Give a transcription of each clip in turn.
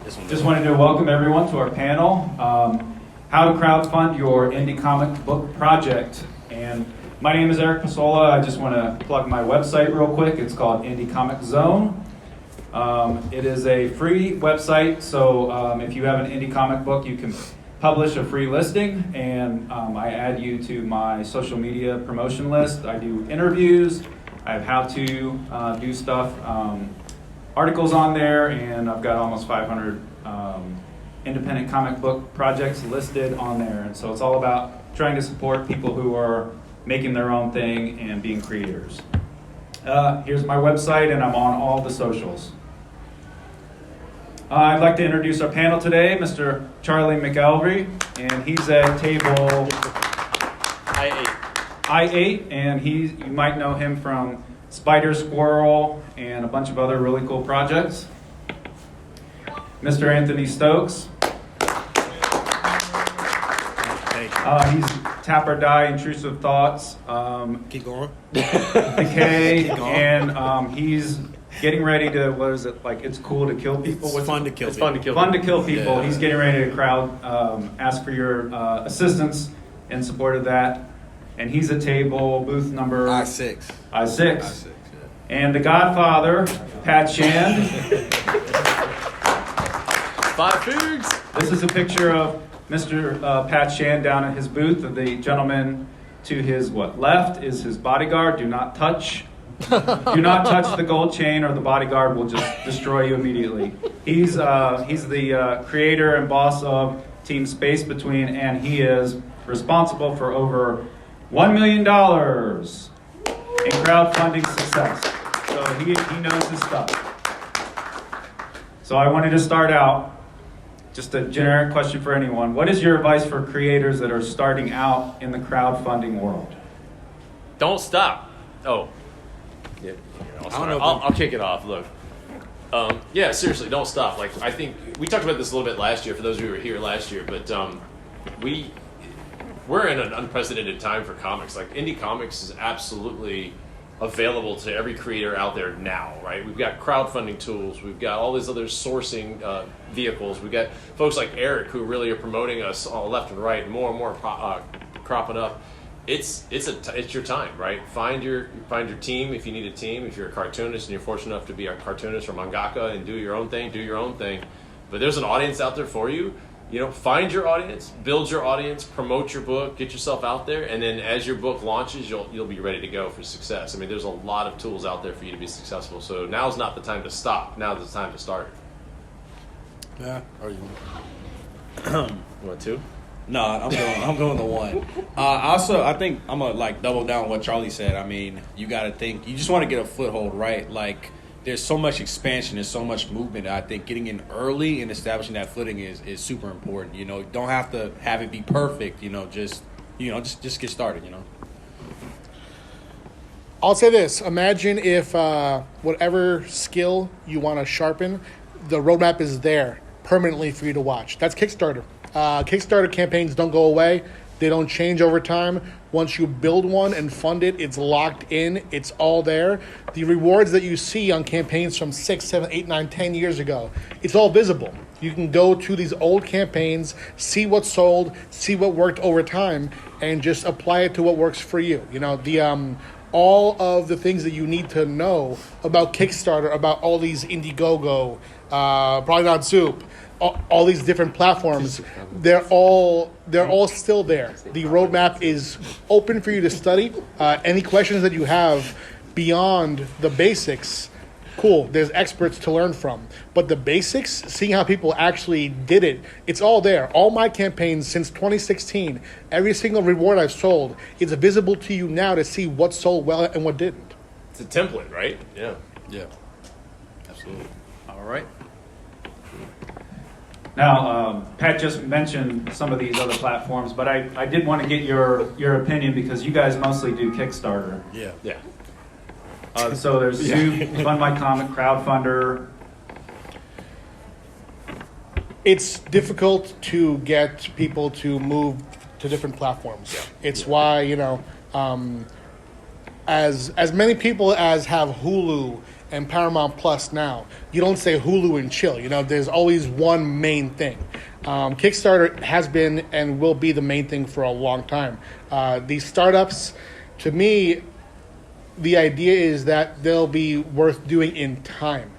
Just wanted to welcome everyone to our panel, How to Crowdfund Your Indie Comic Book Project. And my name is Eric Pasola. I just want to plug my website real quick. It's called Indie Comic Zone. It is a free website, so if you have an indie comic book, you can publish a free listing, and I add you to my social media promotion list. I do interviews, I have how-to do stuff, articles on there, and I've got almost 500 independent comic book projects listed on there. And so it's all about trying to support people who are making their own thing and being creators. Here's my website, and I'm on all the socials. I'd like to introduce our panel today, Mr. Charlie McElvy, and he's at table I8, and you might know him from Spider-Squirrel and a bunch of other really cool projects. Mr. Anthony Stokes. He's Tap or Die, Intrusive Thoughts. Keep going. Decay, and he's getting ready to, what is it, like, it's cool to kill people? It's fun to kill people. Fun to kill people. Yeah. He's getting ready to ask for your assistance in support of that. And he's at table, booth number... I6. Yeah. And the Godfather, Pat Shand. 5 foods. This is a picture of Mr. Pat Shand down at his booth. The gentleman to his left is his bodyguard. Do not touch. Do not touch the gold chain, or the bodyguard will just destroy you immediately. He's the creator and boss of Team Space Between, and he is responsible for over $1 million in crowdfunding success. So he knows his stuff. So I wanted to start out, just a generic question for anyone. What is your advice for creators that are starting out in the crowdfunding world? Don't stop. Oh. Yeah, I'll kick it off. Look. Yeah, seriously, don't stop. Like, I think we talked about this a little bit last year, for those of you who were here last year, but we're in an unprecedented time for comics. Like, indie comics is absolutely available to every creator out there now, right? We've got crowdfunding tools. We've got all these other sourcing vehicles. We've got folks like Eric who really are promoting us all left and right, and more cropping up. It's your time, right? Find your team if you need a team. If you're a cartoonist and you're fortunate enough to be a cartoonist or mangaka and do your own thing. But there's an audience out there for you. You know, find your audience, build your audience, promote your book, get yourself out there, and then as your book launches, you'll be ready to go for success. I mean, there's a lot of tools out there for you to be successful. So now's not the time to stop. Now's the time to start. Yeah. Or you want two? No, I'm going the one. Also, I think I'm gonna double down on what Charlie said. I mean, you got to think. You just want to get a foothold, right? Like, there's so much expansion, there's so much movement. I think getting in early and establishing that footing is super important. You know, don't have to have it be perfect. Just get started. I'll say this. Imagine if whatever skill you want to sharpen, the roadmap is there permanently for you to watch. That's Kickstarter. Kickstarter campaigns don't go away. They don't change over time. Once you build one and fund it, it's locked in. It's all there. The rewards that you see on campaigns from 6, 7, 8, 9, 10 years ago, it's all visible. You can go to these old campaigns, see what sold, see what worked over time, and just apply it to what works for you. All of the things that you need to know about Kickstarter, about all these Indiegogo, Probably Not Soup, all these different platforms, they're all still there. The roadmap is open for you to study. Any questions that you have beyond the basics, cool, there's experts to learn from. But the basics, seeing how people actually did it, it's all there. All my campaigns since 2016, every single reward I've sold, it's visible to you now to see what sold well and what didn't. It's a template, right? Yeah. Absolutely. All right. Now, Pat just mentioned some of these other platforms, but I did want to get your opinion, because you guys mostly do Kickstarter. Yeah. So there's Zoom, Fund My Comic, Crowdfunder. It's difficult to get people to move to different platforms. It's why, as many people as have Hulu and Paramount Plus now. You don't say Hulu and chill. There's always one main thing. Kickstarter has been and will be the main thing for a long time. These startups, to me, the idea is that they'll be worth doing in time.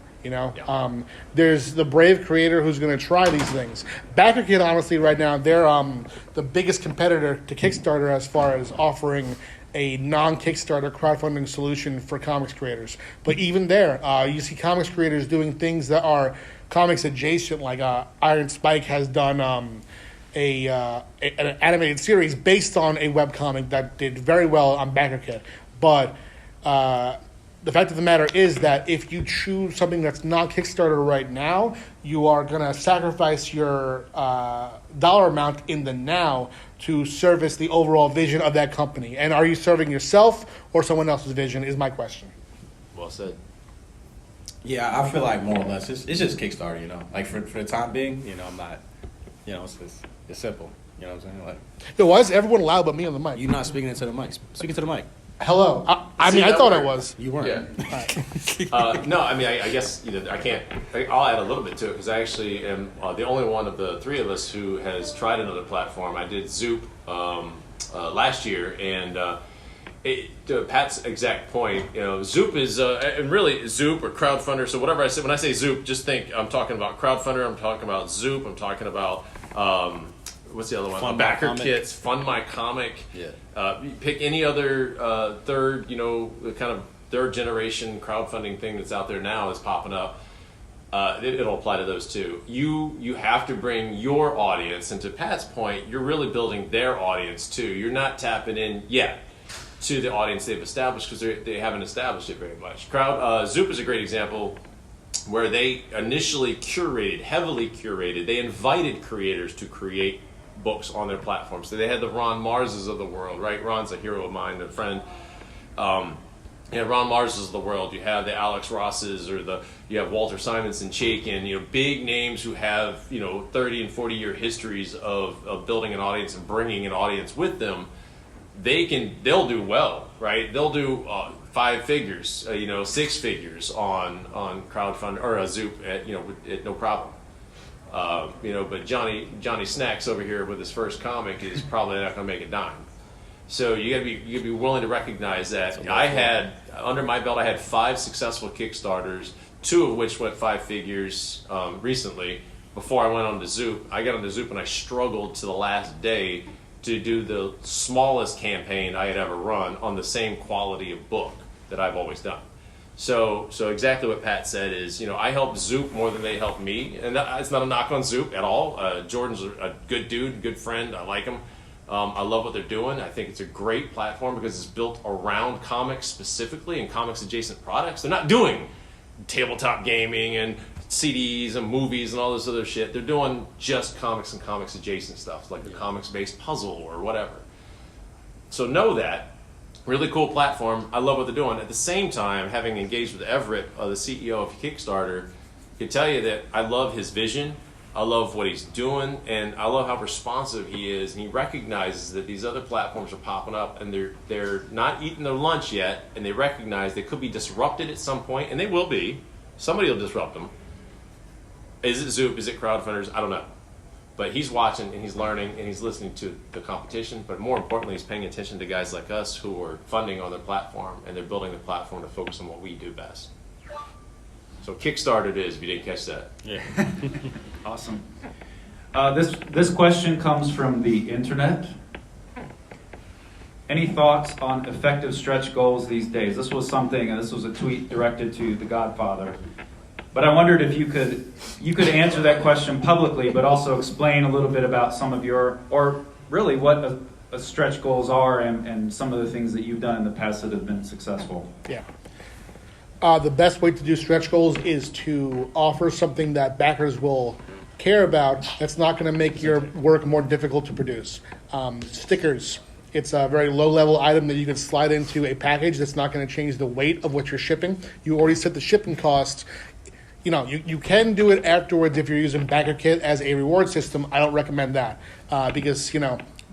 There's the brave creator who's going to try these things. BackerKit, honestly, right now, they're the biggest competitor to Kickstarter as far as offering a non-Kickstarter crowdfunding solution for comics creators. But even there, you see comics creators doing things that are comics adjacent, like Iron Spike has done an animated series based on a webcomic that did very well on BackerKit. But the fact of the matter is that if you choose something that's not Kickstarter right now, you are going to sacrifice your dollar amount in the now to service the overall vision of that company. And are you serving yourself or someone else's vision is my question. Well said. Yeah, I feel like more or less it's just Kickstarter, Like for the time being, I'm not, it's simple. You know what I'm saying? Like, Why is everyone loud but me on the mic? you're not speaking into the mic. Speaking to the mic. Hello. I See, that thought I worked. was. You weren't. Yeah. No, I guess I can't. I'll add a little bit to it because I actually am the only one of the three of us who has tried another platform. I did Zoop last year, and to Pat's exact point, Zoop is and really Zoop or Crowdfunder. So whatever I say when I say Zoop, just think I'm talking about Crowdfunder. I'm talking about Zoop. I'm talking about. What's the other one? Fund My Backer Comic. Kits, Fund My Comic. Yeah. You pick any other third, kind of third generation crowdfunding thing that's out there now is popping up. It'll apply to those too. You have to bring your audience, and to Pat's point, you're really building their audience too. You're not tapping in yet to the audience they've established because they haven't established it very much. Zoop is a great example where they initially heavily curated. They invited creators to create books on their platform. So they had the Ron Marses of the world, right? Ron's a hero of mine, a friend. Ron Marses of the world. You have the Alex Rosses, you have Walter Simonson, Chaikin, big names who have 30 and 40 year histories of building an audience and bringing an audience with them. They'll do well, right? They'll do 5 figures, 6 figures on crowdfund or a Zoop at no problem. But Johnny Snacks over here with his first comic is probably not going to make a dime. So you gotta be willing to recognize that. Under my belt, I had 5 successful Kickstarters, 2 of which went 5 figures recently. Before I went on to Zoop, I got on to Zoop and I struggled to the last day to do the smallest campaign I had ever run on the same quality of book that I've always done. So exactly what Pat said is, I help Zoop more than they help me. And it's not a knock on Zoop at all. Jordan's a good dude, good friend. I like him. I love what they're doing. I think it's a great platform because it's built around comics specifically and comics adjacent products. They're not doing tabletop gaming and CDs and movies and all this other shit. They're doing just comics and comics adjacent stuff, like the comics-based puzzle or whatever. So know that. Really cool platform. I love what they're doing. At the same time, having engaged with Everett, the CEO of Kickstarter, can tell you that I love his vision. I love what he's doing, and I love how responsive he is. And he recognizes that these other platforms are popping up, and they're not eating their lunch yet, and they recognize they could be disrupted at some point, and they will be. Somebody will disrupt them. Is it Zoop? Is it crowdfunders? I don't know. But he's watching and he's learning and he's listening to the competition. But more importantly, he's paying attention to guys like us who are funding on their platform and they're building the platform to focus on what we do best. So Kickstarter it is, if you didn't catch that. Yeah. Awesome. This question comes from the internet. Any thoughts on effective stretch goals these days? This was a tweet directed to the Godfather. But I wondered if you could answer that question publicly, but also explain a little bit about some of or really what a stretch goals are and some of the things that you've done in the past that have been successful. Yeah. The best way to do stretch goals is to offer something that backers will care about that's not going to make your work more difficult to produce. Stickers. It's a very low-level item that you can slide into a package that's not going to change the weight of what you're shipping. You already set the shipping cost. You can do it afterwards if you're using BackerKit as a reward system. I don't recommend that because,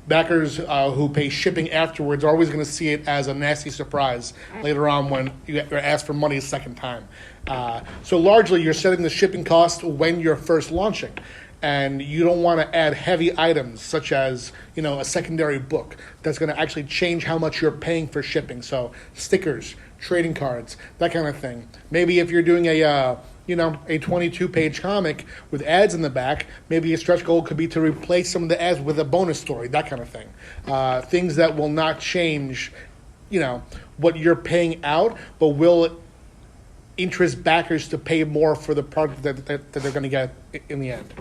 backers who pay shipping afterwards are always going to see it as a nasty surprise later on when you're asked for money a second time. So largely, you're setting the shipping cost when you're first launching. And you don't want to add heavy items such as, a secondary book that's going to actually change how much you're paying for shipping. So stickers, trading cards, that kind of thing. Maybe if you're doing a 22-page comic with ads in the back, maybe a stretch goal could be to replace some of the ads with a bonus story, that kind of thing. Things that will not change, what you're paying out, but will interest backers to pay more for the product that they're going to get in the end.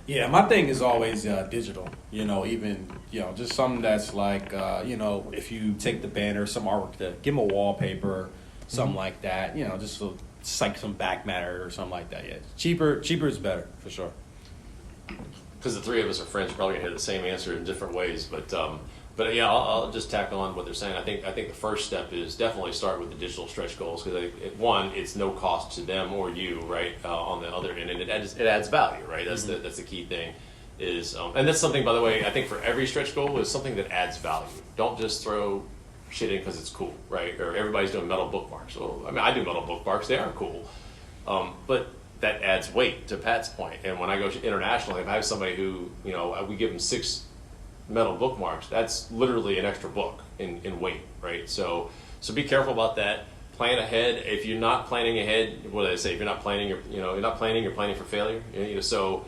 Yeah, my thing is always digital. Just something that's like, if you take the banner, some artwork, to give them a wallpaper, something like that. Just like some back matter or something like that. Yeah, cheaper is better for sure. Because the three of us are friends, we're probably gonna hear the same answer in different ways. But yeah, I'll just tackle on what they're saying. I think the first step is definitely start with the digital stretch goals, because one, it's no cost to them or you, right? On the other end, and it adds value, right? That's the key thing. And that's something, by the way, I think for every stretch goal is something that adds value. Don't just throw shit in because it's cool, right? Or everybody's doing metal bookmarks. Well, I do metal bookmarks; they are cool, but that adds weight. To Pat's point, and when I go internationally, if I have somebody who, we give them 6 metal bookmarks, that's literally an extra book in weight, right? So be careful about that. Plan ahead. If you're not planning ahead, what do they say? If you're not planning, you're planning for failure. So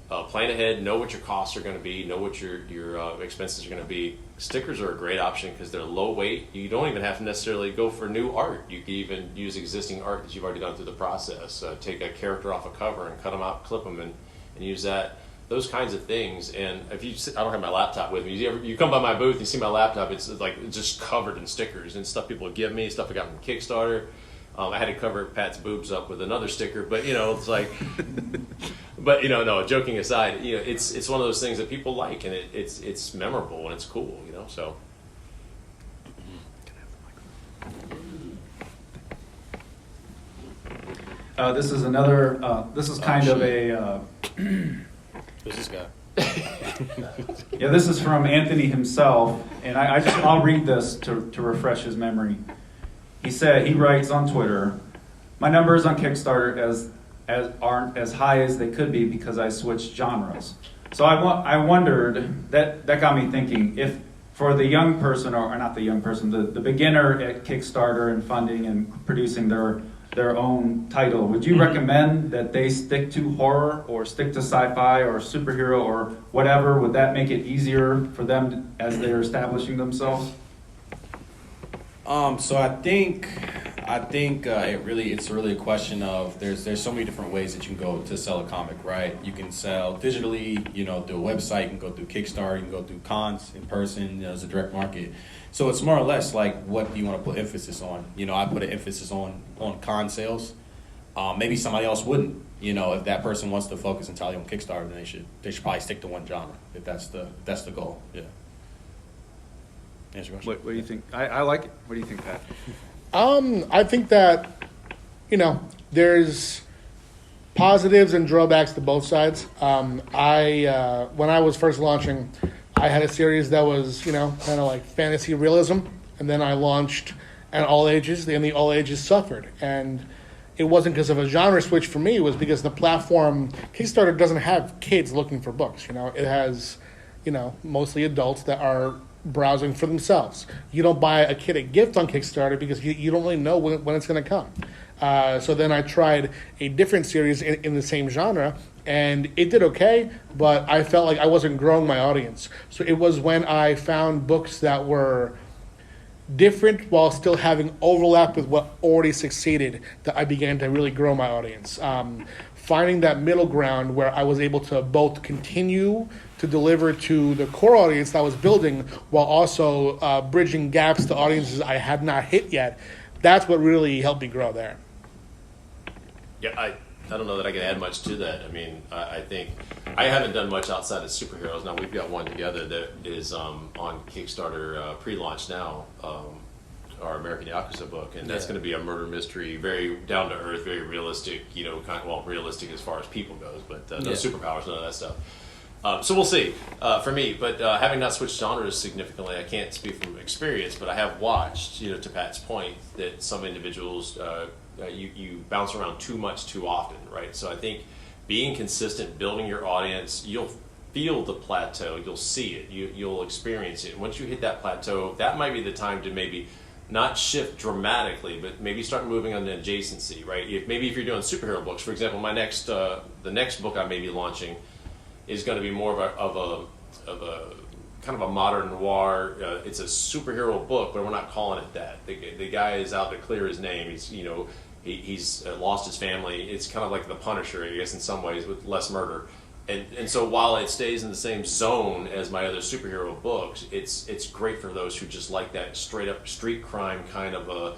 plan ahead. Know what your costs are going to be. Know what your expenses are going to be. Stickers are a great option because they're low weight. You don't even have to necessarily go for new art. You can even use existing art that you've already done through the process. Take a character off a cover and cut them out, clip them, and use that. Those kinds of things. And if I don't have my laptop with me. You come by my booth, you see my laptop. It's like just covered in stickers and stuff people give me, stuff I got from Kickstarter. I had to cover Pat's boobs up with another sticker, but it's like, but no. Joking aside, it's one of those things that people like, and it's memorable and it's cool, So. This is another. This is kind of a. Who's this guy? Yeah, this is from Anthony himself, and I'll read this to refresh his memory. He writes on Twitter, "My numbers on Kickstarter aren't as high as they could be because I switched genres." So I wondered, that got me thinking, if for the young person, or not the young person, the beginner at Kickstarter and funding and producing their own title, would you recommend that they stick to horror or stick to sci-fi or superhero or whatever? Would that make it easier for them as they're establishing themselves? So I think it's really a question of there's so many different ways that you can go to sell a comic, right? You can sell digitally, through a website, you can go through Kickstarter, you can go through cons in person, as a direct market. So it's more or less like, what do you want to put emphasis on? I put an emphasis on con sales. Maybe somebody else wouldn't. If that person wants to focus entirely on Kickstarter, then they should probably stick to one genre if that's the goal. Yeah. Answer your question. What do you think? I like it. What do you think, Pat? I think that, there's positives and drawbacks to both sides. When I was first launching, I had a series that was, kind of like fantasy realism, and then I launched at all ages, and the all ages suffered. And it wasn't because of a genre switch for me, it was because the platform, Kickstarter doesn't have kids looking for books, It has, mostly adults that are browsing for themselves. You don't buy a kid a gift on Kickstarter because you don't really know when it's going to come. So then I tried a different series in the same genre, and it did okay, but I felt like I wasn't growing my audience. So it was when I found books that were different while still having overlap with what already succeeded that I began to really grow my audience. Finding that middle ground where I was able to both continue to deliver to the core audience that I was building while also bridging gaps to audiences I had not hit yet, that's what really helped me grow there. Yeah, I don't know that I can add much to that. I mean, I think I haven't done much outside of superheroes. Now, we've got one together that is on Kickstarter pre-launch now, our American Yakuza book, and that's going to be a murder mystery, very down to earth, very realistic, realistic as far as people goes, but no superpowers, none of that stuff. So we'll see for me. But having not switched genres significantly, I can't speak from experience. But I have watched, to Pat's point, that some individuals you bounce around too much too often, right? So I think being consistent, building your audience, you'll feel the plateau, you'll see it, you'll experience it. And once you hit that plateau, that might be the time to maybe not shift dramatically, but maybe start moving on an adjacency, right? Maybe if you're doing superhero books, for example, the next book I may be launching is going to be more of a kind of a modern noir. It's a superhero book, but we're not calling it that. The guy is out to clear his name. He's lost his family. It's kind of like The Punisher, I guess, in some ways, with less murder. And so while it stays in the same zone as my other superhero books, it's great for those who just like that straight up street crime kind of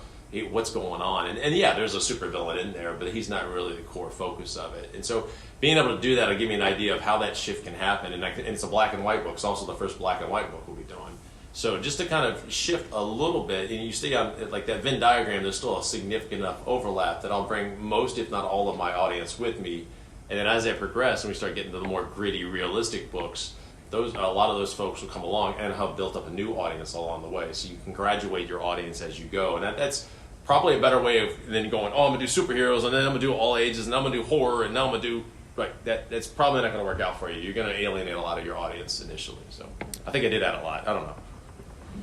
what's going on. And yeah, there's a supervillain in there, but he's not really the core focus of it. And so being able to do that will give me an idea of how that shift can happen. And it's a black and white book. It's also the first black and white book we'll be doing. So just to kind of shift a little bit, and you see on like that Venn diagram, there's still a significant enough overlap that I'll bring most, if not all, of my audience with me. And then as I progress and we start getting to the more gritty, realistic books, a lot of those folks will come along and have built up a new audience along the way. So you can graduate your audience as you go. And that's probably a better way of than going, I'm going to do superheroes, and then I'm going to do all ages, and I'm going to do horror, and now I'm going to do... Right, that's probably not going to work out for you. You're going to alienate a lot of your audience initially. So I think I did that a lot. I don't know.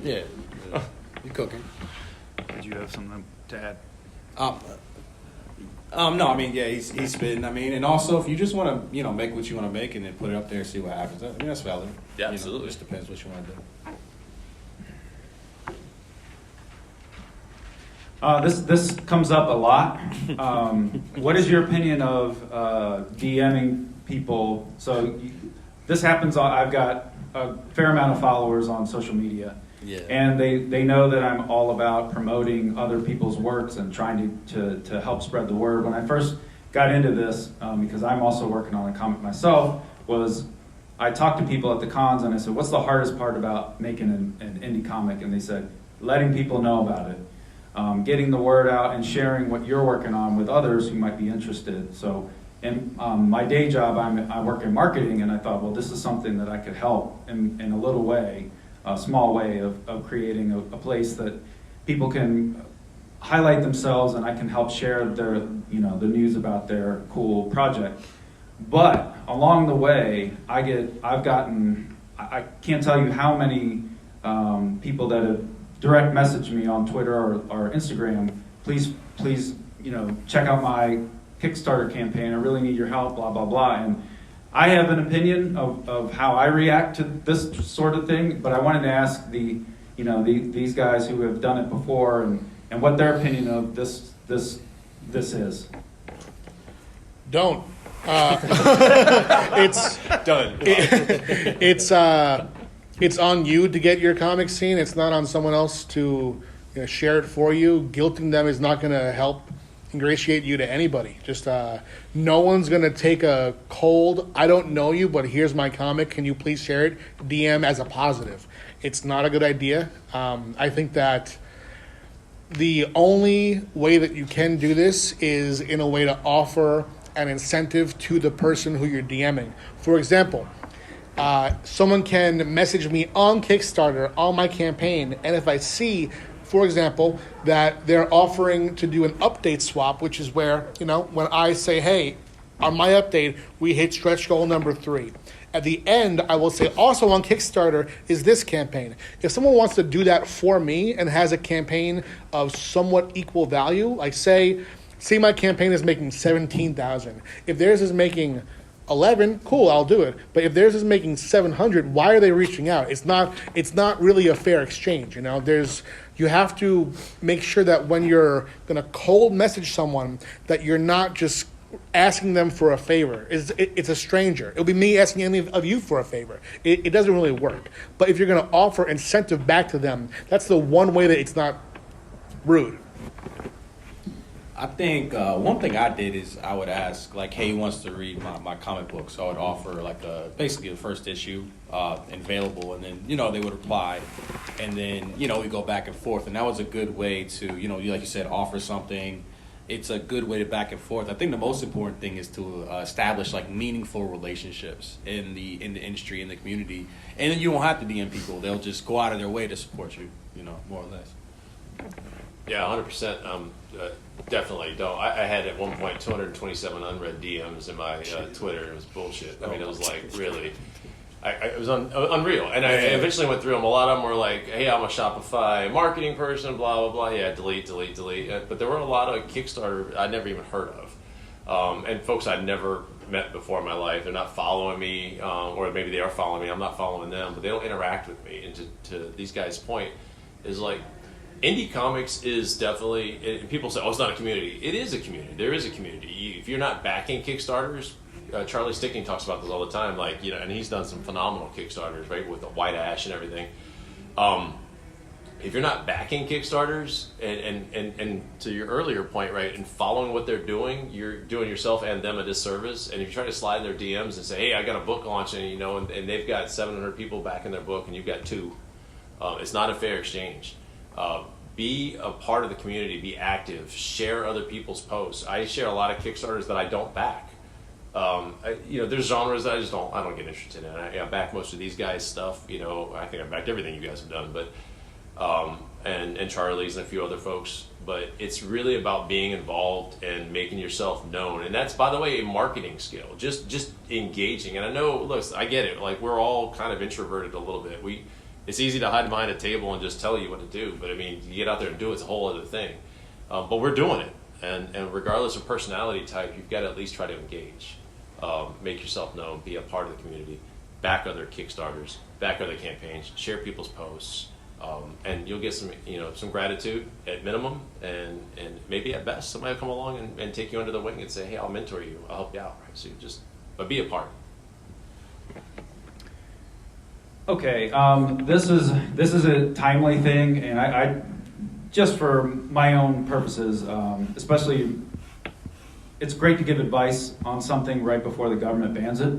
Yeah. You cooking. Did you have something to add? No, I mean, yeah, he's spitting. I mean, and also if you just want to, make what you want to make and then put it up there and see what happens, I mean, that's valid. Yeah, absolutely. It just depends what you want to do. This comes up a lot. What is your opinion of DMing people? So this happens. I've got a fair amount of followers on social media. Yeah. And they know that I'm all about promoting other people's works and trying to help spread the word. When I first got into this, because I'm also working on a comic myself, I talked to people at the cons and I said, what's the hardest part about making an indie comic? And they said, letting people know about it, getting the word out and sharing what you're working on with others who might be interested. So in my day job, I work in marketing, and I thought, well, this is something that I could help in a little way. A small way of creating a place that people can highlight themselves, and I can help share their, the news about their cool project. But along the way, I can't tell you how many people that have direct messaged me on Twitter or Instagram. Please, check out my Kickstarter campaign. I really need your help. Blah blah blah. And I have an opinion of how I react to this sort of thing, but I wanted to ask these guys who have done it before and what their opinion of this is. Don't. It's Done. It's on you to get your comic seen. It's not on someone else to share it for you. Guilting them is not going to help ingratiate you to anybody. Just no one's going to take a cold, I don't know you, but here's my comic, can you please share it, DM as a positive. It's not a good idea. I think that the only way that you can do this is in a way to offer an incentive to the person who you're DMing. For example, someone can message me on Kickstarter on my campaign, and if I see, for example, that they're offering to do an update swap, which is where, when I say, hey, on my update, we hit stretch goal number 3. At the end, I will say, also on Kickstarter is this campaign. If someone wants to do that for me and has a campaign of somewhat equal value, like say my campaign is making $17,000. If theirs is making 11, cool, I'll do it. But if theirs is making 700, why are they reaching out? It's not really a fair exchange. You have to make sure that when you're going to cold message someone, that you're not just asking them for a favor. It's a stranger. It'll be me asking any of you for a favor. It doesn't really work. But if you're going to offer incentive back to them, that's the one way that it's not rude. I think one thing I did is I would ask, like, hey, who wants to read my comic book? So I would offer, basically the first issue available, and then, they would reply. And then, we go back and forth. And that was a good way to, like you said, offer something it's a good way to back and forth. I think the most important thing is to establish like meaningful relationships in the industry, in the community, and then you don't have to DM people; they'll just go out of their way to support you, more or less. Yeah, 100%. Definitely don't. I had at one point 227 unread DMs in my Twitter. It was bullshit. I mean, it was like really. It was unreal, and I eventually went through them. A lot of them were like, "Hey, I'm a Shopify marketing person," blah blah blah. Yeah, delete. But there were a lot of Kickstarter I'd never even heard of, and folks I'd never met before in my life. They're not following me, or maybe they are following me. I'm not following them, but they don't interact with me. And to these guys' point, is like, indie comics is definitely. And people say, "Oh, it's not a community." It is a community. There is a community. If you're not backing Kickstarters. Charlie Stickney talks about this all the time, and he's done some phenomenal Kickstarters, right, with the White Ash and everything. If you're not backing Kickstarters, and to your earlier point, right, and following what they're doing, you're doing yourself and them a disservice. And if you try to slide in their DMs and say, "Hey, I got a book launching," and they've got 700 people backing their book, and you've got 2, it's not a fair exchange. Be a part of the community. Be active. Share other people's posts. I share a lot of Kickstarters that I don't back. There's genres that I don't get interested in. I back most of these guys' stuff. I think I backed everything you guys have done, but and Charlie's and a few other folks. But it's really about being involved and making yourself known. And that's, by the way, a marketing skill. Just engaging. And I know, look, I get it. Like, we're all kind of introverted a little bit. It's easy to hide behind a table and just tell you what to do. But I mean, you get out there and do it, it's a whole other thing. But we're doing it. And regardless of personality type, you've got to at least try to engage. Make yourself known, be a part of the community, back other Kickstarters, back other campaigns, share people's posts, and you'll get some gratitude at minimum, and maybe at best somebody will come along and take you under the wing and say, "Hey, I'll mentor you, I'll help you out." Right? So but be a part. Okay, this is a timely thing, and I just for my own purposes, especially. It's great to give advice on something right before the government bans it.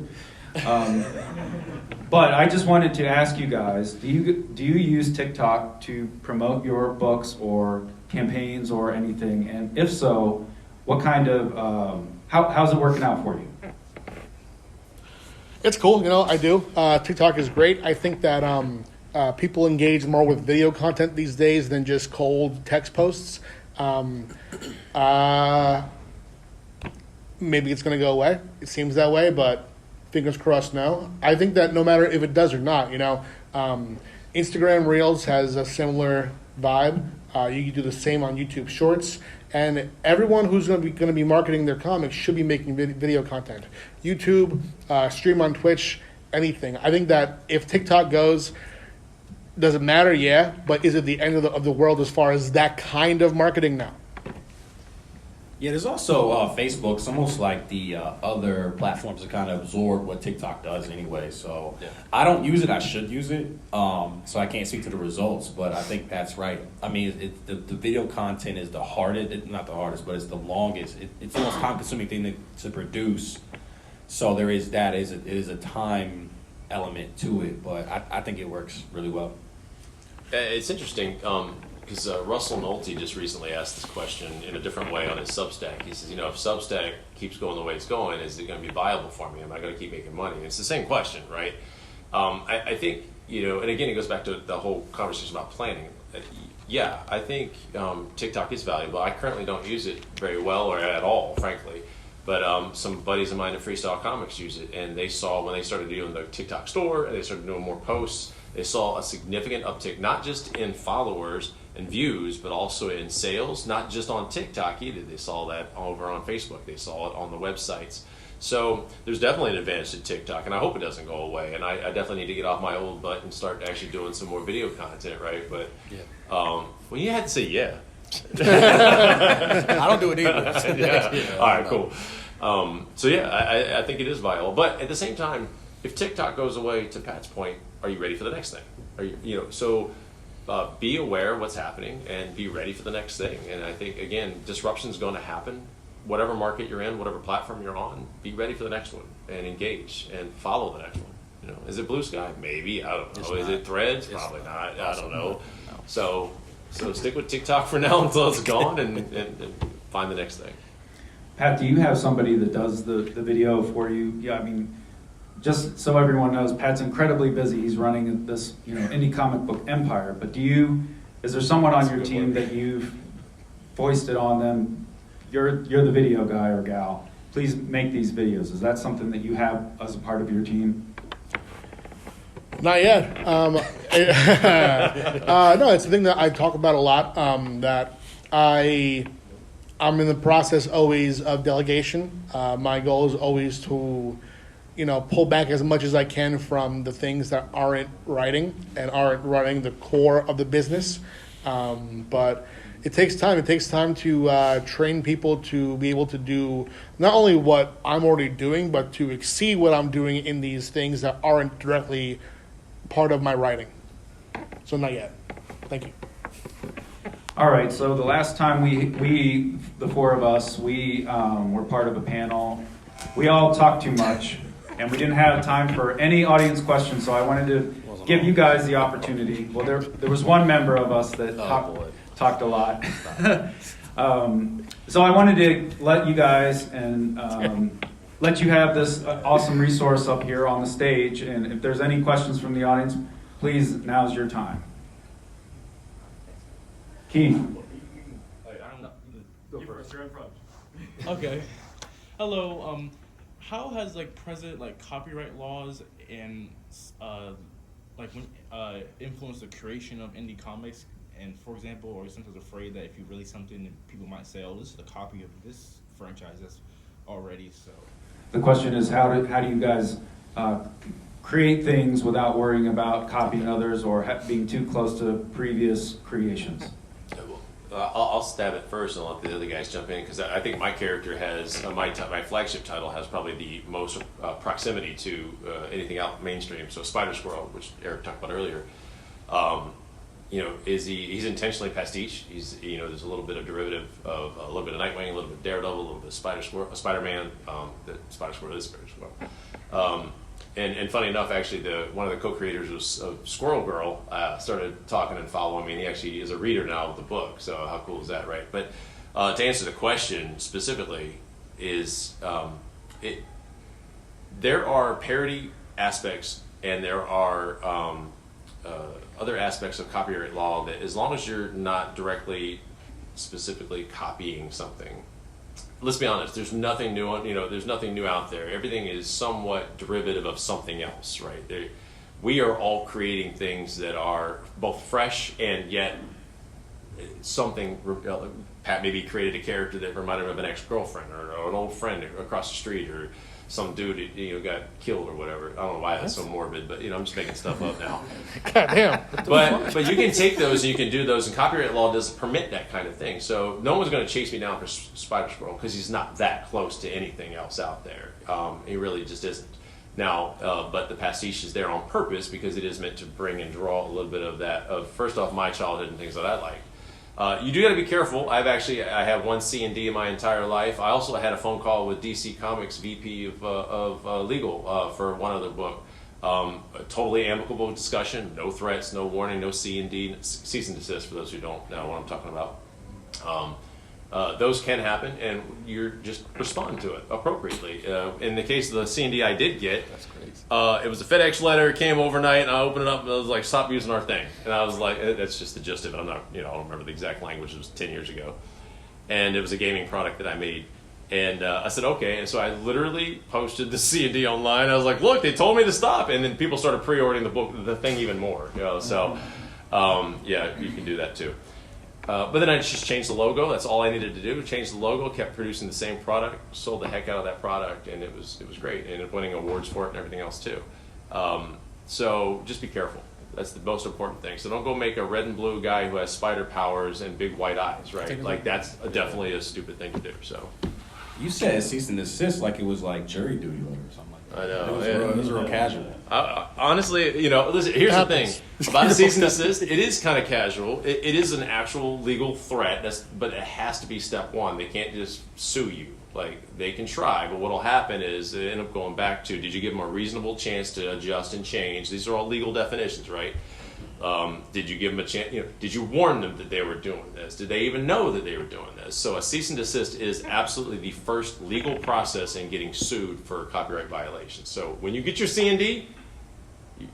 But I just wanted to ask you guys, do you use TikTok to promote your books or campaigns or anything? And if so, what kind of, how's it working out for you? It's cool, I do. TikTok is great. I think that people engage more with video content these days than just cold text posts. Maybe it's going to go away. It seems that way, but fingers crossed no. I think that no matter if it does or not, Instagram Reels has a similar vibe. You can do the same on YouTube Shorts. And everyone who's going to be marketing their comics should be making video content. YouTube, stream on Twitch, anything. I think that if TikTok goes, does it matter? Yeah. But is it the end of the world as far as that kind of marketing now? Yeah, there's also Facebook. It's almost like the other platforms that kind of absorb what TikTok does anyway. So yeah. I don't use it. I should use it. So I can't speak to the results, but I think that's right. I mean, the video content is the hardest. Not the hardest, but it's the longest. It's the most time-consuming thing to produce. So there is that. It is a time element to it, but I think it works really well. It's interesting. Because Russell Nolte just recently asked this question in a different way on his Substack. He says, if Substack keeps going the way it's going, is it going to be viable for me? Am I going to keep making money? And it's the same question, right? I think, and again, it goes back to the whole conversation about planning. Yeah, I think TikTok is valuable. I currently don't use it very well or at all, frankly. But some buddies of mine in Freestyle Comics use it, and they saw when they started doing the TikTok store and they started doing more posts, they saw a significant uptick, not just in followers and views, but also in sales, not just on TikTok either. They saw that over on Facebook. They saw it on the websites. So there's definitely an advantage to TikTok, and I hope it doesn't go away. And I definitely need to get off my old butt and start actually doing some more video content, right? But well, you had to say yeah. I don't do it either. Yeah. All right, cool. So yeah, I think it is viable. But at the same time, if TikTok goes away, to Pat's point, are you ready for the next thing? Are you, so be aware of what's happening and be ready for the next thing. And I think, again, disruption is going to happen. Whatever market you're in, whatever platform you're on, be ready for the next one and engage and follow the next one. Is it Blue Sky? Maybe. I don't know. Is it Threads? Probably not. I don't know. So stick with TikTok for now until it's gone and find the next thing. Pat, do you have somebody that does the video for you? Yeah, I mean, just so everyone knows, Pat's incredibly busy. He's running this, indie comic book empire. But is there someone on your team that you've foisted on them? You're the video guy or gal. Please make these videos. Is that something that you have as a part of your team? Not yet. No, it's a thing that I talk about a lot. That I'm in the process always of delegation. My goal is always to, pull back as much as I can from the things that aren't writing and aren't running the core of the business. But it takes time. It takes time to train people to be able to do not only what I'm already doing, but to exceed what I'm doing in these things that aren't directly part of my writing. So not yet. Thank you. All right, so the last time we the four of us, we were part of a panel. We all talked too much, and we didn't have time for any audience questions, so I wanted to give you guys the opportunity. Well, there was one member of us that talked a lot. So I wanted to let you guys and let you have this awesome resource up here on the stage, and if there's any questions from the audience, please, now's your time. Keith. Go first. You're in front. Okay. Hello. How has present copyright laws and influenced the creation of indie comics? And for example, are you sometimes afraid that if you release something, people might say, "Oh, this is a copy of this franchise that's already so"? The question is, how do you guys create things without worrying about copying others or being too close to previous creations? I'll stab it first and let the other guys jump in, because I think my character has, my flagship title has probably the most proximity to anything out mainstream. So Spider-Squirrel, which Eric talked about earlier, he's intentionally pastiche. There's a little bit of derivative of a little bit of Nightwing, a little bit of Daredevil, a little bit of Spider-Man. The Spider-Squirrel is Spider-Squirrel. And funny enough, actually, one of the co-creators of Squirrel Girl started talking and following me, and he actually is a reader now of the book. So how cool is that, right? But to answer the question specifically, there are parody aspects and there are other aspects of copyright law that, as long as you're not directly, specifically copying something. Let's be honest. There's nothing new there's nothing new out there. Everything is somewhat derivative of something else, right? We are all creating things that are both fresh and yet something. Pat maybe created a character that reminded him of an ex-girlfriend or an old friend across the street, or some dude got killed or whatever. I don't know why that's so morbid, but I'm just making stuff up now. God damn. But you can take those and you can do those, and copyright law doesn't permit that kind of thing. So no one's going to chase me down for Spider-Squirrel because he's not that close to anything else out there. He really just isn't. Now, but the pastiche is there on purpose because it is meant to bring and draw a little bit of that, of first off my childhood and things that I like. You do got to be careful. I have one C&D in my entire life. I also had a phone call with DC Comics VP of legal for one other book. A totally amicable discussion, no threats, no warning, no C&D, cease and desist for those who don't know what I'm talking about. Those can happen, and you just respond to it appropriately. In the case of the C&D I did get, That's crazy. it was a FedEx letter, it came overnight, and I opened it up, and I was like, stop using our thing. And I was like, that's just the gist of it. I'm not, I don't remember the exact language, it was 10 years ago. And it was a gaming product that I made. And I said, okay. And so I literally posted the C&D online. I was like, look, they told me to stop. And then people started pre-ordering the thing even more. So, yeah, you can do that too. But then I just changed the logo. That's all I needed to do. Change the logo, kept producing the same product, sold the heck out of that product, and it was great. Ended up winning awards for it and everything else too. So just be careful. That's the most important thing. So don't go make a red and blue guy who has spider powers and big white eyes, right? Like that's definitely a stupid thing to do. So You said cease and desist like it was like jury duty or something like that. I know. It was real casual. Honestly, listen, here's the thing. About cease and desist, it is kind of casual. It is an actual legal threat, but it has to be step one. They can't just sue you. Like, they can try, but what will happen is they end up going back to, did you give them a reasonable chance to adjust and change? These are all legal definitions, right? Did you give them a chance? Did you warn them that they were doing this? Did they even know that they were doing this? So a cease and desist is absolutely the first legal process in getting sued for copyright violations. So when you get your C&D,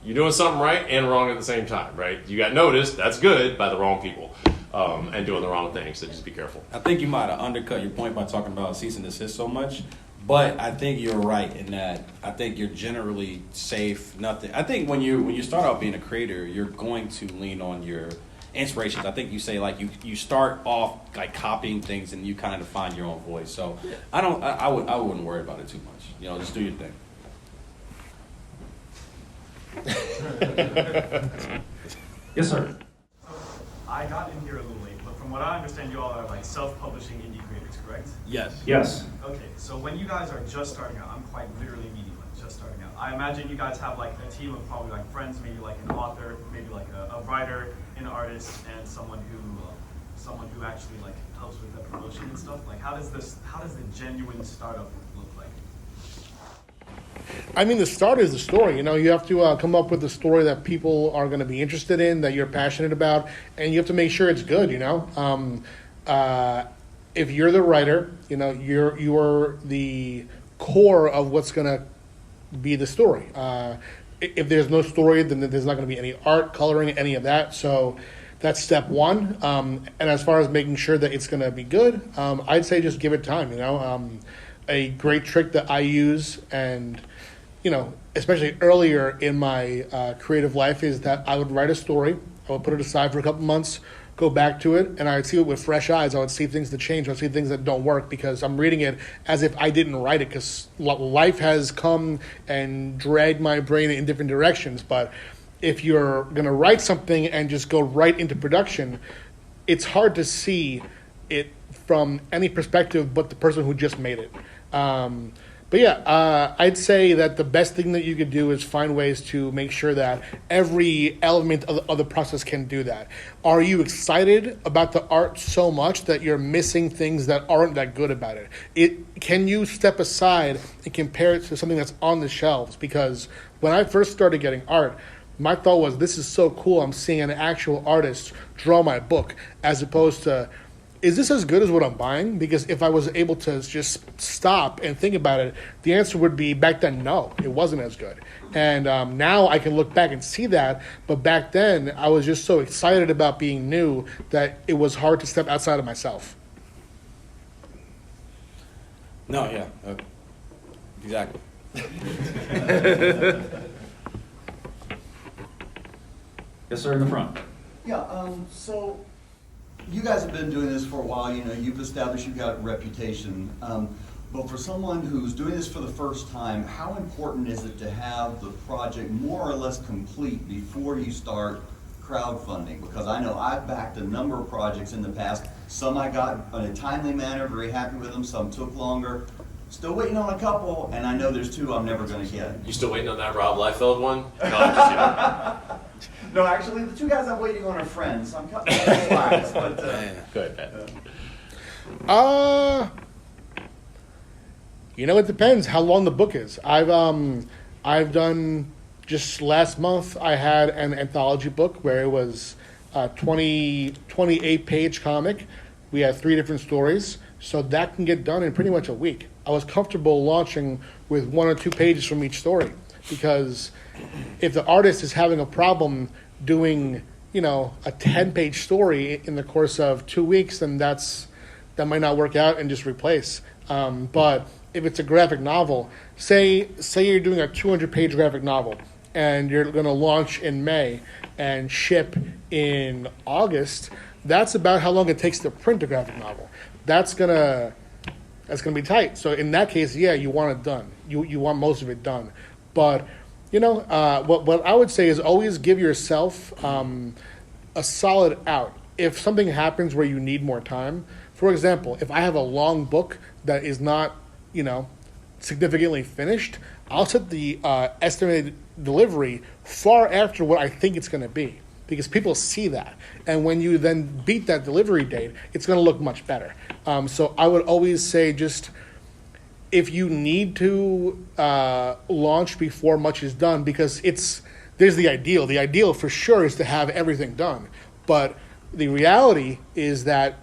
you're doing something right and wrong at the same time, right? You got noticed, that's good, by the wrong people, and doing the wrong things, so just be careful. I think you might have undercut your point by talking about cease and desist so much, but I think you're right in that I think you're generally safe. Nothing. I think when you start out being a creator, you're going to lean on your inspirations. I think you say like you start off like copying things and you kind of find your own voice. So I wouldn't worry about it too much. Just do your thing. Yes, sir. I got in here a little late, but from what I understand, you all are like self-publishing indie creators, correct? Yes. Yes. Okay, so when you guys are just starting out, I'm quite literally meaning like just starting out. I imagine you guys have like a team of probably like friends, maybe like an author, maybe like a writer, an artist, and someone who actually like helps with the promotion and stuff. Like, how does the genuine startup look like? I mean, the start is the story. You have to come up with a story that people are going to be interested in, that you're passionate about, and you have to make sure it's good. If you're the writer, you're the core of what's going to be the story. If there's no story, then there's not going to be any art, coloring, any of that. So that's step one. And as far as making sure that it's going to be good, I'd say just give it time. A great trick that I use, and especially earlier in my creative life, is that I would write a story, I would put it aside for a couple months, go back to it, and I would see it with fresh eyes. I would see things that change, I would see things that don't work, because I'm reading it as if I didn't write it, because life has come and dragged my brain in different directions. But if you're going to write something and just go right into production, it's hard to see it from any perspective but the person who just made it. But yeah, I'd say that the best thing that you could do is find ways to make sure that every element of the process can do that. Are you excited about the art so much that you're missing things that aren't that good about it? Can you step aside and compare it to something that's on the shelves? Because when I first started getting art, my thought was, this is so cool, I'm seeing an actual artist draw my book, as opposed to, is this as good as what I'm buying? Because if I was able to just stop and think about it, the answer would be, back then, no, it wasn't as good. And now I can look back and see that, but back then I was just so excited about being new that it was hard to step outside of myself. No, yeah, exactly. Yes, sir, in the front. Yeah, so you guys have been doing this for a while, you've established you've got a reputation. But for someone who's doing this for the first time, how important is it to have the project more or less complete before you start crowdfunding? Because I know I've backed a number of projects in the past. Some I got in a timely manner, very happy with them. Some took longer. Still waiting on a couple, and I know there's two I'm never going to get. You still waiting on that Rob Liefeld one? No, I'm just kidding. No, actually, the two guys I'm waiting on are friends. I'm cutting the flags, but Go ahead, Pat. It depends how long the book is. I've done, just last month, I had an anthology book where it was a 28-page comic. We had 3 different stories, so that can get done in pretty much a week. I was comfortable launching with 1 or 2 pages from each story, because if the artist is having a problem doing, a 10-page story in the course of 2 weeks, then that might not work out, and just replace. But if it's a graphic novel, say you're doing a 200-page graphic novel, and you're going to launch in May and ship in August, that's about how long it takes to print a graphic novel. That's gonna be tight. So in that case, yeah, you want it done. You want most of it done. But what I would say is always give yourself a solid out. If something happens where you need more time, for example, if I have a long book that is not, significantly finished, I'll set the estimated delivery far after what I think it's going to be, because people see that. And when you then beat that delivery date, it's going to look much better. So I would always say, just if you need to launch before much is done, because there's the ideal. The ideal for sure is to have everything done. But the reality is that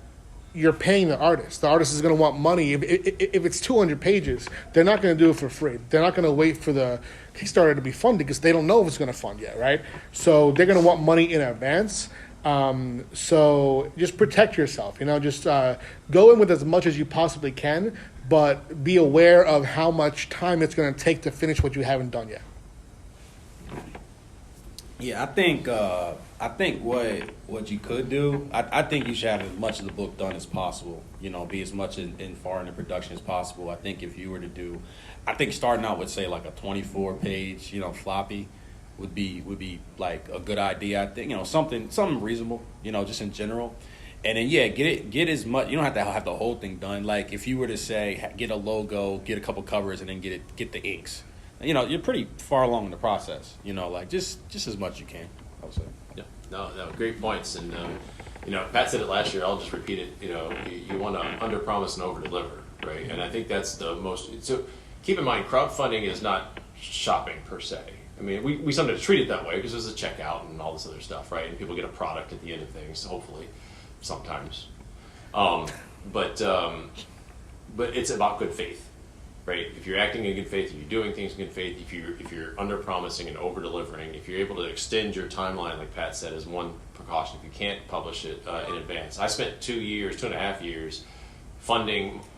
you're paying the artist. The artist is going to want money. If it's 200 pages, they're not going to do it for free. They're not going to wait for the Kickstarter to be funded because they don't know if it's going to fund yet, right? So they're going to want money in advance. So just protect yourself. Just go in with as much as you possibly can, but be aware of how much time it's going to take to finish what you haven't done yet. Yeah, I think what you could do, I think you should have as much of the book done as possible. Be as much far into production as possible. I think if you were to do, I think starting out with say like a 24-page, floppy, would be like a good idea. I think something reasonable, just in general. And then get as much. You don't have to have the whole thing done. Like if you were to say get a logo, get a couple covers, and then get the inks. You're pretty far along in the process. Like just as much as you can, I would say. Yeah, no, great points. And Pat said it last year. I'll just repeat it. You want to under promise and over deliver, right? And I think that's the most. So keep in mind, crowdfunding is not shopping per se. I mean, we sometimes treat it that way because there's a checkout and all this other stuff, right? And people get a product at the end of things, hopefully, sometimes. But it's about good faith. Right? If you're acting in good faith, if you're doing things in good faith, if you're under promising and over delivering, if you're able to extend your timeline, like Pat said, as one precaution, if you can't publish it in advance. I spent 2.5 years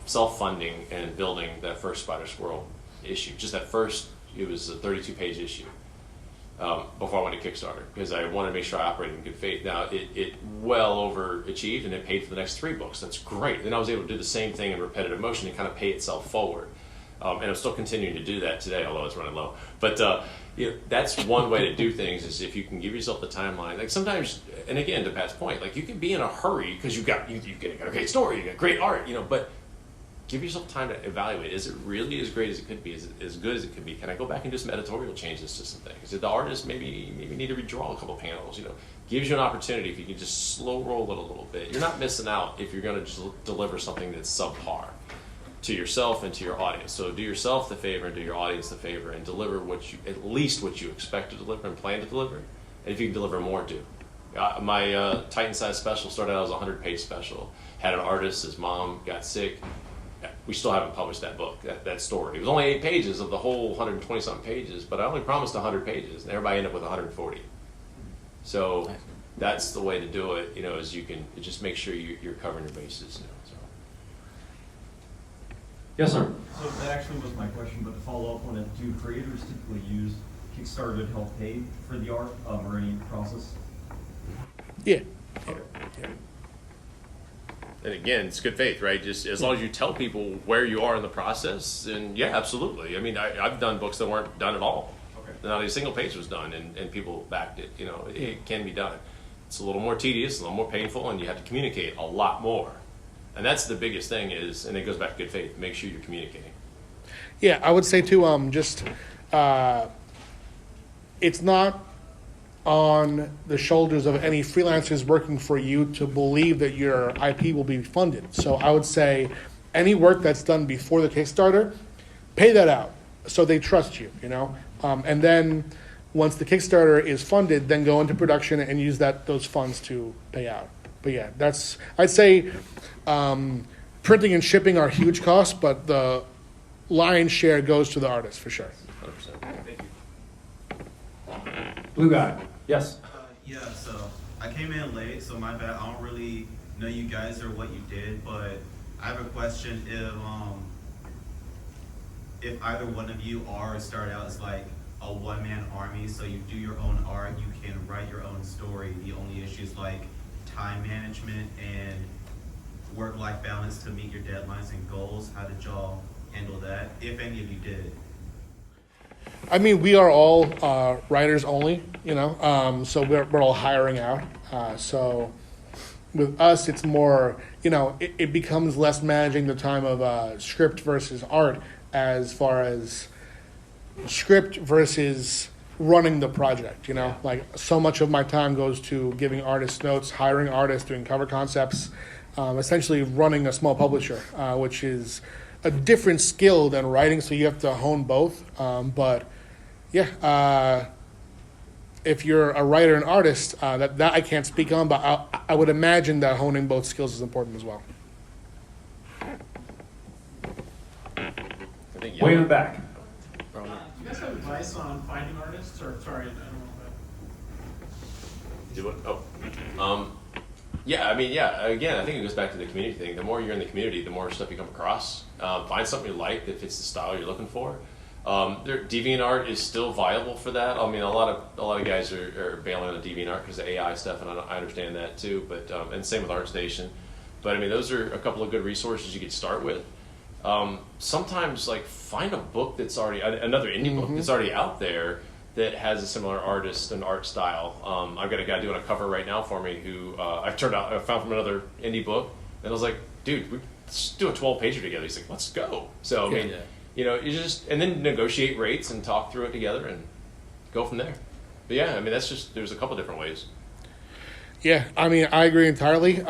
self-funding and building that first Spider-Squirrel issue. Just that first, it was a 32-page issue before I went to Kickstarter because I wanted to make sure I operated in good faith. Now, it well overachieved and it paid for the next 3 books. That's great. Then I was able to do the same thing in repetitive motion and kind of pay itself forward. And I'm still continuing to do that today, although it's running low. But that's one way to do things is if you can give yourself the timeline. Like sometimes, and again, to Pat's point, like you can be in a hurry because you got a great story, you got great art, but give yourself time to evaluate. Is it really as great as it could be? Is it as good as it could be? Can I go back and do some editorial changes to some things? Did the artist maybe need to redraw a couple panels? Gives you an opportunity if you can just slow roll it a little bit. You're not missing out if you're going to just deliver something that's subpar to yourself and to your audience. So do yourself the favor and do your audience the favor and deliver at least what you expect to deliver and plan to deliver. And if you can deliver more, do. My Titan size special started out as a 100-page special. Had an artist, his mom got sick. We still haven't published that book, that story. It was only 8 pages of the whole 120-something pages, but I only promised 100 pages, and everybody ended up with 140. So that's the way to do it, is you can just make sure you're covering your bases. So. Yes, sir. So that actually was my question, but to follow up on it, do creators typically use Kickstarter to help pay for the art or any process? Yeah. And again, it's good faith, right? Just as long as you tell people where you are in the process, and yeah, absolutely. I mean, I've done books that weren't done at all. Okay. Not a single page was done, and people backed it. It can be done. It's a little more tedious, a little more painful, and you have to communicate a lot more. And that's the biggest thing and it goes back to good faith. Make sure you're communicating. Yeah, I would say too, it's not on the shoulders of any freelancers working for you to believe that your IP will be funded. So I would say any work that's done before the Kickstarter, pay that out so they trust you, and then once the Kickstarter is funded, then go into production and use those funds to pay out. But yeah, I'd say printing and shipping are huge costs, but the lion's share goes to the artist for sure. 100%. Thank you. Blue guy. Yes. Yeah, so I came in late, so my bad. I don't really know you guys or what you did, but I have a question. If either one of you start out as like a one-man army, so you do your own art, you can write your own story. The only issue is like time management and work-life balance to meet your deadlines and goals. How did y'all handle that, if any of you did? I mean, we are all writers only, so we're all hiring out. So with us, it's more, it becomes less managing the time of script versus art as far as script versus running the project, Like so much of my time goes to giving artists notes, hiring artists, doing cover concepts, essentially running a small publisher, which is a different skill than writing, so you have to hone both. But yeah, if you're a writer and artist, that I can't speak on, but I would imagine that honing both skills is important as well. I think Way in the back. Do you guys have advice on finding artists? Or sorry, I don't know. Do it. Oh. Yeah, I mean, yeah, again, I think it goes back to the community thing. The more you're in the community, the more stuff you come across. Find something you like that fits the style you're looking for. DeviantArt is still viable for that. I mean, a lot of guys are bailing on DeviantArt because of AI stuff, and I understand that too. But and same with ArtStation. But I mean, those are a couple of good resources you could start with. Sometimes, like, find a book that's already another indie book that's already out there that has a similar artist and art style. I've got a guy doing a cover right now for me who I found from another indie book, and I was like, dude, let's do a 12-pager together. He's like, let's go. So I mean, you know, you just and then negotiate rates and talk through it together and go from there. But yeah, I mean, there's a couple different ways. Yeah, I mean, I agree entirely.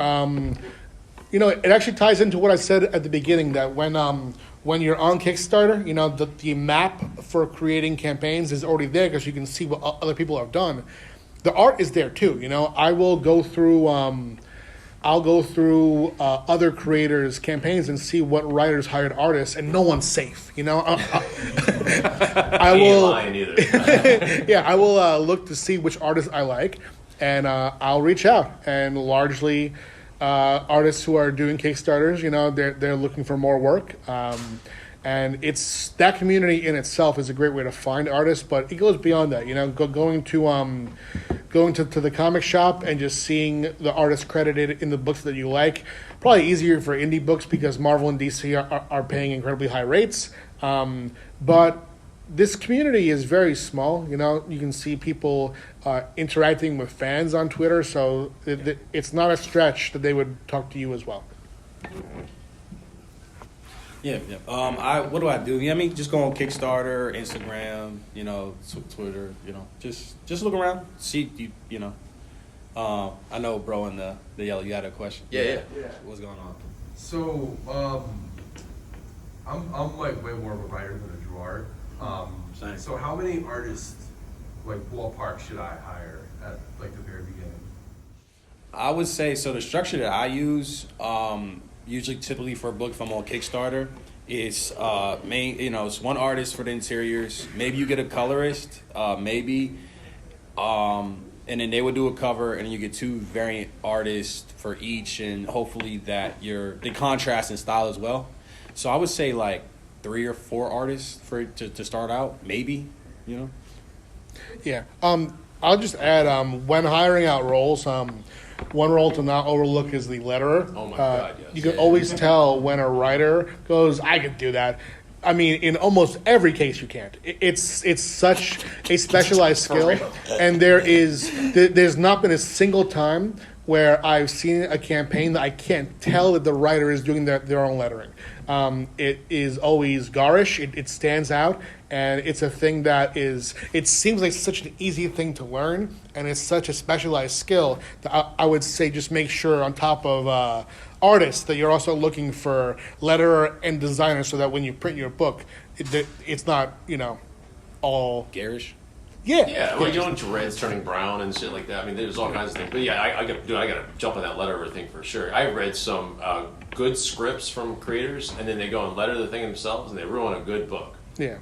You know, it actually ties into what I said at the beginning, that when you're on Kickstarter, you know, the map for creating campaigns is already there because you can see what other people have done. The art is there too. You know, I will go through, other creators' campaigns and see what writers hired artists, and no one's safe. You know, I will. Lying either. Yeah, I will look to see which artists I like, and I'll reach out. And largely, artists who are doing Kickstarters, you know, they're looking for more work, and it's that community in itself is a great way to find artists. But it goes beyond that, you know, going to the comic shop and just seeing the artists credited in the books that you like. Probably easier for indie books because Marvel and DC are paying incredibly high rates, but this community is very small. You know, you can see people interacting with fans on Twitter, so it's not a stretch that they would talk to you as well. Yeah. What do I do? I mean, just go on Kickstarter, Instagram, you know, Twitter. You know, just look around, see you know. I know, bro, in the yellow, you had a question. Yeah. What's going on? So, I'm like way more of a writer than a drawer. Same. So how many artists, like, ballpark, should I hire at, like, the very beginning? I would say, so the structure that I use, typically for a book, if I'm on Kickstarter, is it's one artist for the interiors. Maybe you get a colorist, and then they would do a cover, and then you get two variant artists for each, and hopefully that the contrast in style as well. So I would say like 3 or 4 artists to start out, maybe, you know. Yeah. I'll just add, when hiring out roles, one role to not overlook is the letterer. Oh my God, yes. You can always tell when a writer goes, I could do that. I mean, in almost every case you can't. It's such a specialized skill, and there's not been a single time where I've seen a campaign that I can't tell that the writer is doing their own lettering. It is always garish. It stands out, and it's a thing that it seems like such an easy thing to learn, and it's such a specialized skill that I would say just make sure on top of artists that you're also looking for letterer and designer, so that when you print your book, it's not, you know, all garish. Yeah, well, you know, red's turning brown and shit like that. I mean, there's all kinds of things. But yeah, I got to jump on that letterer thing for sure. I read some good scripts from creators, and then they go and letter the thing themselves, and they ruin a good book. Yeah.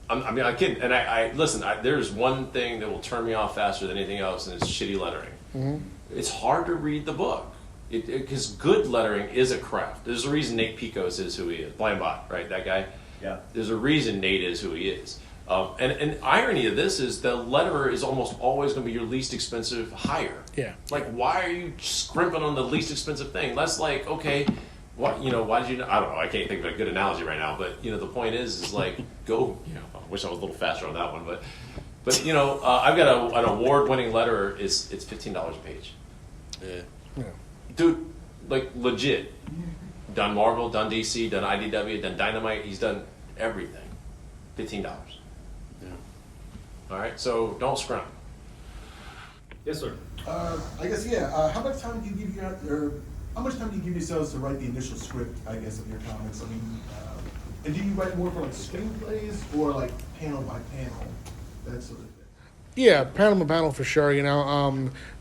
I mean, I kid. And I listen. There's one thing that will turn me off faster than anything else, and it's shitty lettering. Mm-hmm. It's hard to read the book because good lettering is a craft. There's a reason Nate Picos is who he is. Blind Bot, right? That guy. Yeah. There's a reason Nate is who he is. And irony of this is the letterer is almost always going to be your least expensive hire. Yeah. Like, why are you scrimping on the least expensive thing? That's like, okay, why did you? I don't know. I can't think of a good analogy right now. But the point is like, go. I wish I was a little faster on that one. But I've got an award-winning letterer. It's $15 a page. Yeah. Dude, like legit. Done Marvel, done DC, done IDW, done Dynamite. He's done everything. $15. All right, so don't scrum. Yes, sir. I guess how much time do you give yourselves to write the initial script, I guess, of your comics? I mean, and do you write more for like screenplays or like panel by panel, that sort of thing? Yeah, panel to panel for sure.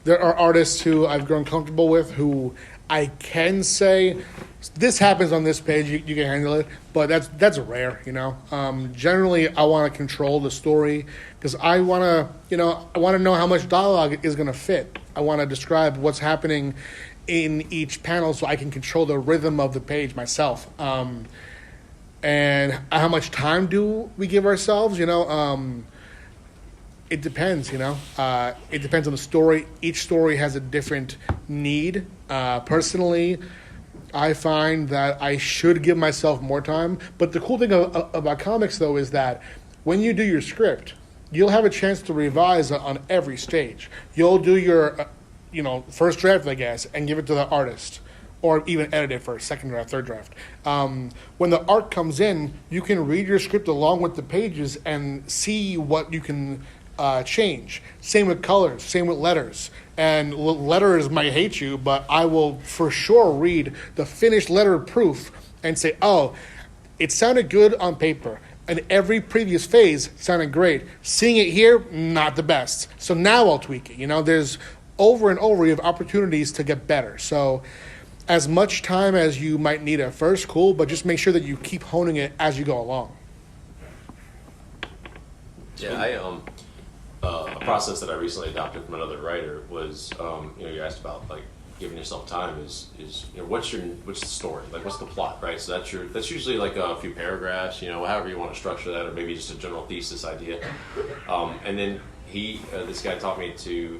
There are artists who I've grown comfortable with who I can say this happens on this page. You can handle it, but that's rare. Generally, I want to control the story because I want to know how much dialogue is going to fit. I want to describe what's happening in each panel so I can control the rhythm of the page myself. And how much time do we give ourselves? It depends, It depends on the story. Each story has a different need. Personally, I find that I should give myself more time. But the cool thing about comics, though, is that when you do your script, you'll have a chance to revise on every stage. You'll do your, first draft, I guess, and give it to the artist. Or even edit it for a second draft, third draft. When the art comes in, you can read your script along with the pages and see what you can change. Same with colors, same with letters. And letters might hate you, but I will for sure read the finished letter proof and say, oh, it sounded good on paper. And every previous phase sounded great. Seeing it here, not the best. So now I'll tweak it. There's over and over, you have opportunities to get better. So as much time as you might need at first, cool, but just make sure that you keep honing it as you go along. Yeah, a process that I recently adopted from another writer was, you asked about like giving yourself time is what's the story, like what's the plot, right? So that's usually like a few paragraphs, however you want to structure that, or maybe just a general thesis idea, and then this guy taught me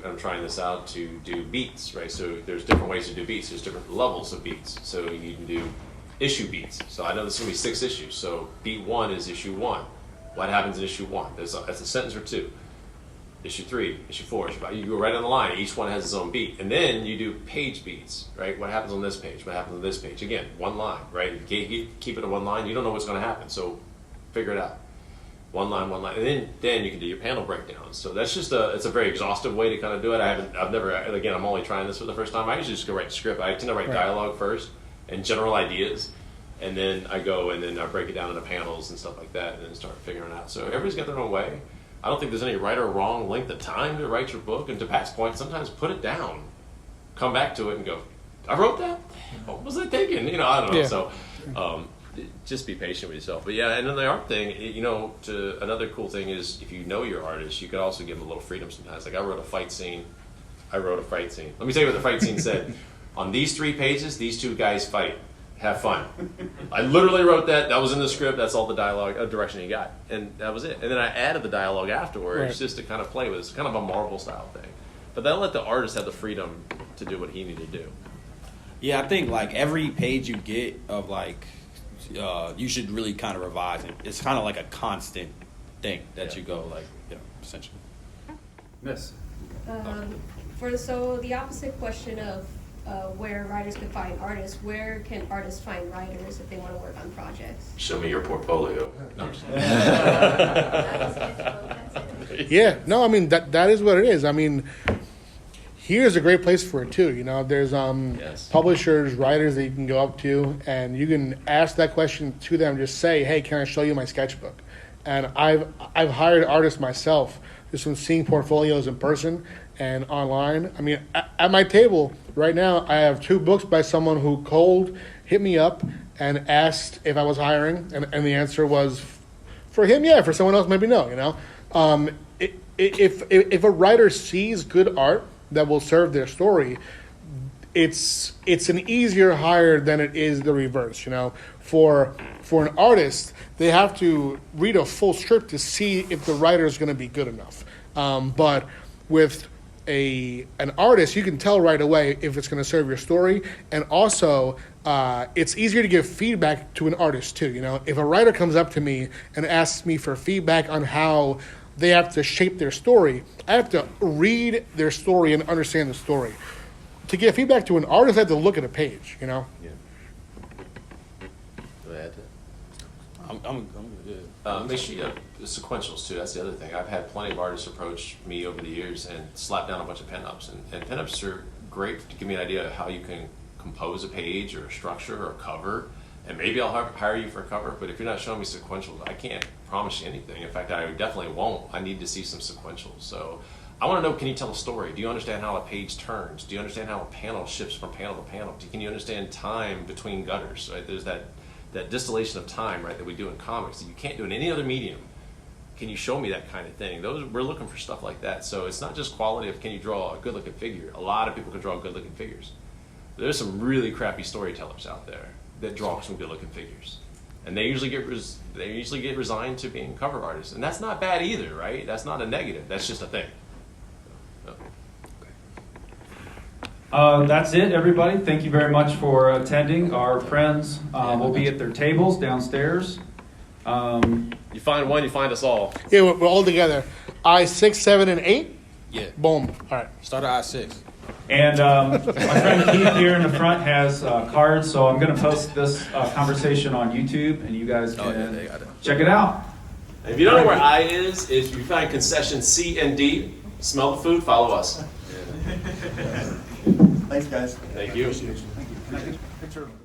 I'm trying this out, to do beats, right? So there's different ways to do beats. There's different levels of beats. So you can do issue beats. So I know there's going to be 6 issues. So beat 1 is issue 1. What happens in issue 1? That's a sentence or 2. Issue 3, issue 4, issue 5. You go right on the line. Each one has its own beat. And then you do page beats, right? What happens on this page? What happens on this page? Again, one line, right? If you keep it at one line, you don't know what's going to happen. So figure it out. One line, and then you can do your panel breakdowns. So that's just it's a very exhaustive way to kind of do it. I'm only trying this for the first time. I usually just go write the script. I tend to write dialogue first and general ideas, and then I go and then I break it down into panels and stuff like that, and then start figuring it out. So everybody's got their own way. I don't think there's any right or wrong length of time to write your book. And to Pat's point, sometimes put it down, come back to it, and go, I wrote that? What was I thinking? I don't know. Yeah. So. Just be patient with yourself. But yeah, and then the art thing, another cool thing is if you know your artist, you could also give them a little freedom sometimes. Like I wrote a fight scene. Let me tell you what the fight scene said. On these 3 pages, these 2 guys fight. Have fun. I literally wrote that. That was in the script. That's all the dialogue direction you got. And that was it. And then I added the dialogue afterwards just to kind of play with it. It's kind of a Marvel style thing. But then let the artist have the freedom to do what he needed to do. Yeah, I think like every page you get of like you should really kind of revise it. It's kind of like a constant thing that you go like, essentially. Miss. So the opposite question of where writers can find artists, where can artists find writers if they want to work on projects? Show me your portfolio. No, I'm just Yeah, no, I mean that is what it is. I mean, here's a great place for it too. There's publishers, writers that you can go up to, and you can ask that question to them. Just say, "Hey, can I show you my sketchbook?" And I've hired artists myself just from seeing portfolios in person and online. I mean, at my table right now, I have 2 books by someone who cold hit me up and asked if I was hiring, and the answer was, for him, yeah. For someone else, maybe no. If a writer sees good art that will serve their story, it's an easier hire than it is the reverse. For an artist, they have to read a full script to see if the writer is going to be good enough. But with an artist, you can tell right away if it's going to serve your story, and also it's easier to give feedback to an artist too. If a writer comes up to me and asks me for feedback on how they have to shape their story, I have to read their story and understand the story. To give feedback to an artist, I have to look at a page, Yeah. I'm good. Make sure you have sequentials too. That's the other thing. I've had plenty of artists approach me over the years and slap down a bunch of pinups. And pinups are great to give me an idea of how you can compose a page or a structure or a cover. And maybe I'll hire you for a cover, but if you're not showing me sequentials, I can't promise you anything. In fact, I definitely won't. I need to see some sequentials. So I want to know, can you tell a story? Do you understand how a page turns? Do you understand how a panel shifts from panel to panel? Can you understand time between gutters? Right? There's that distillation of time, right, that we do in comics that you can't do in any other medium. Can you show me that kind of thing? We're looking for stuff like that. So it's not just quality of can you draw a good looking figure. A lot of people can draw good looking figures. There's some really crappy storytellers out there that draw some good looking figures. And they usually get resigned to being cover artists. And that's not bad either, right? That's not a negative. That's just a thing. That's it, everybody. Thank you very much for attending. Our friends will be at their tables downstairs. You find one, you find us all. Yeah, we're all together. I-6, 7, and 8? Yeah. Boom. All right. Start at I-6. And my friend Keith here in the front has cards, so I'm going to post this conversation on YouTube, and you guys can check it out. And if you don't know where I is, if you find concession C and D, smell the food, follow us. Thanks, guys. Thank you. Thank you. Can I get a picture of